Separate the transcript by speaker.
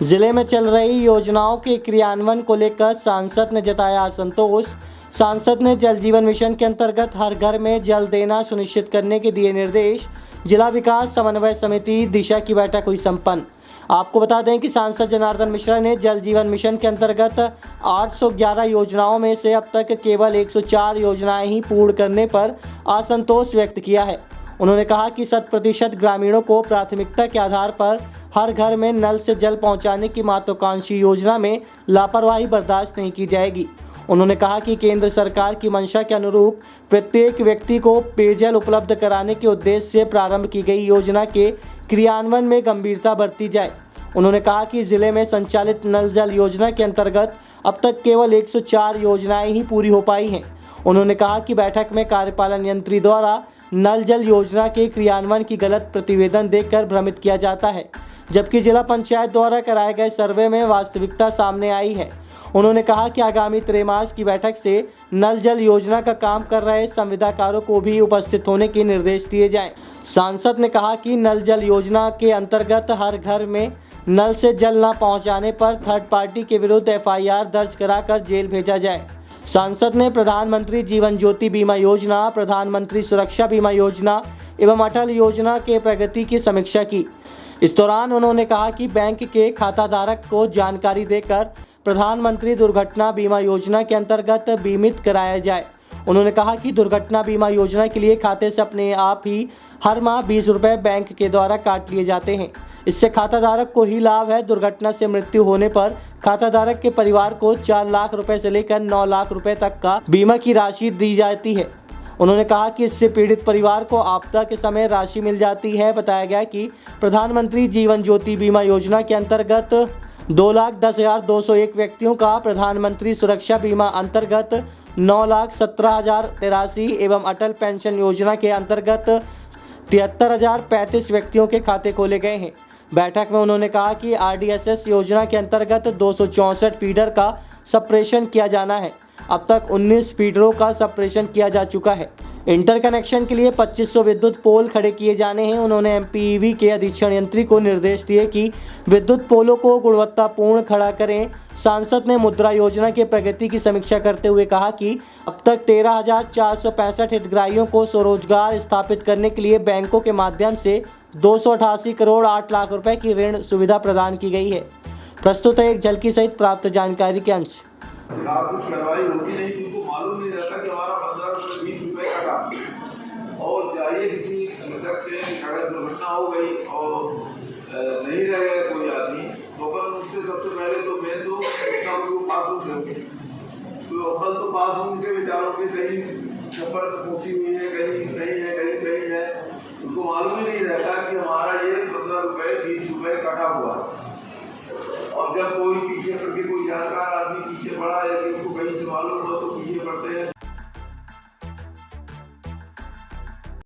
Speaker 1: जिले में चल रही योजनाओं के क्रियान्वयन को लेकर सांसद ने जताया असंतोष। सांसद ने जल जीवन मिशन के अंतर्गत हर घर में जल देना सुनिश्चित करने के दिए निर्देश। जिला विकास समन्वय समिति दिशा की बैठक हुई संपन्न। आपको बता दें कि सांसद जनार्दन मिश्रा ने जल जीवन मिशन के अंतर्गत 811 योजनाओं में से अब तक केवल 104 योजनाएं ही पूर्ण करने पर असंतोष व्यक्त किया है। उन्होंने कहा कि 100% ग्रामीणों को प्राथमिकता के आधार पर हर घर में नल से जल पहुंचाने की महत्वाकांक्षी योजना में लापरवाही बर्दाश्त नहीं की जाएगी। उन्होंने कहा कि केंद्र सरकार की मंशा के अनुरूप प्रत्येक व्यक्ति को पेयजल उपलब्ध कराने के उद्देश्य से प्रारंभ की गई योजना के क्रियान्वयन में गंभीरता बरती जाए। उन्होंने कहा कि जिले में संचालित नल जल योजना के अंतर्गत अब तक केवल 104 योजनाएं ही पूरी हो पाई हैं। उन्होंने कहा कि बैठक में कार्यपालन यंत्री द्वारा नल जल योजना के क्रियान्वयन की गलत प्रतिवेदन देकर भ्रमित किया जाता है, जबकि जिला पंचायत द्वारा कराए गए सर्वे में वास्तविकता सामने आई है। उन्होंने कहा कि आगामी त्रैमास की बैठक से नल जल योजना का काम कर रहे संविदाकारों को भी उपस्थित होने के निर्देश दिए जाएं। सांसद ने कहा कि नल जल योजना के अंतर्गत हर घर में नल से जल न पहुंचाने पर थर्ड पार्टी के विरुद्ध FIR दर्ज कराकर जेल भेजा जाए। सांसद ने प्रधानमंत्री जीवन ज्योति बीमा योजना, प्रधानमंत्री सुरक्षा बीमा योजना एवं अटल योजना के प्रगति की समीक्षा की। इस दौरान उन्होंने कहा कि बैंक के खाताधारक को जानकारी देकर प्रधानमंत्री दुर्घटना बीमा योजना के अंतर्गत बीमित कराया जाए। उन्होंने कहा कि दुर्घटना बीमा योजना के लिए खाते से अपने आप ही हर माह 20 रुपये बैंक के द्वारा काट लिए जाते हैं। इससे खाताधारक को ही लाभ है। दुर्घटना से मृत्यु होने पर खाताधारक के परिवार को 4 लाख रुपए से लेकर 9 लाख रुपए तक का बीमा की राशि दी जाती है। उन्होंने कहा कि इससे पीड़ित परिवार को आपदा के समय राशि मिल जाती है। बताया गया कि प्रधानमंत्री जीवन ज्योति बीमा योजना के अंतर्गत 2,10,201 व्यक्तियों का, प्रधानमंत्री सुरक्षा बीमा अंतर्गत 9,17,083 एवं अटल पेंशन योजना के अंतर्गत 73,035 व्यक्तियों के खाते खोले गए हैं। बैठक में उन्होंने कहा कि RDSS योजना के अंतर्गत 264 फीडर का सप्रेशन किया जाना है। अब तक 19 फीडरों का सप्रेशन किया जा चुका है। इंटर कनेक्शन के लिए 2500 विद्युत पोल खड़े किए जाने हैं। उन्होंने MPEV के अधीक्षण यंत्री को निर्देश दिए कि विद्युत पोलों को गुणवत्तापूर्ण खड़ा करें। सांसद ने मुद्रा योजना की प्रगति की समीक्षा करते हुए कहा कि अब तक 13,465 हितग्राहियों को स्वरोजगार स्थापित करने के लिए बैंकों के माध्यम से 288 करोड़ 8 लाख रुपए की ऋण सुविधा प्रदान की गई है। प्रस्तुत है एक झलकी सहित प्राप्त जानकारी के अंश।
Speaker 2: कुछ कार्रवाई होती नहीं, उनको मालूम नहीं रहता कि हमारा 15-20 रुपए कटा और चाहिए किसी मृतक के अगर दुर्घटना हो गई और नहीं रह गए कोई आदमी तो अपन उससे सबसे पहले तो मैं तो पासबुक देंगे। तो अपन तो पासबुक के विचारों के कहीं छप्पर पहुंची हुई है, कहीं है, उनको मालूम ही नहीं रहता कि हमारा ये 15 रुपए 20 रुपए कटा हुआ है। और जब कोई पीछे करके कोई जानकार आदमी पीछे पड़ा है कि उसको कहीं से मालूम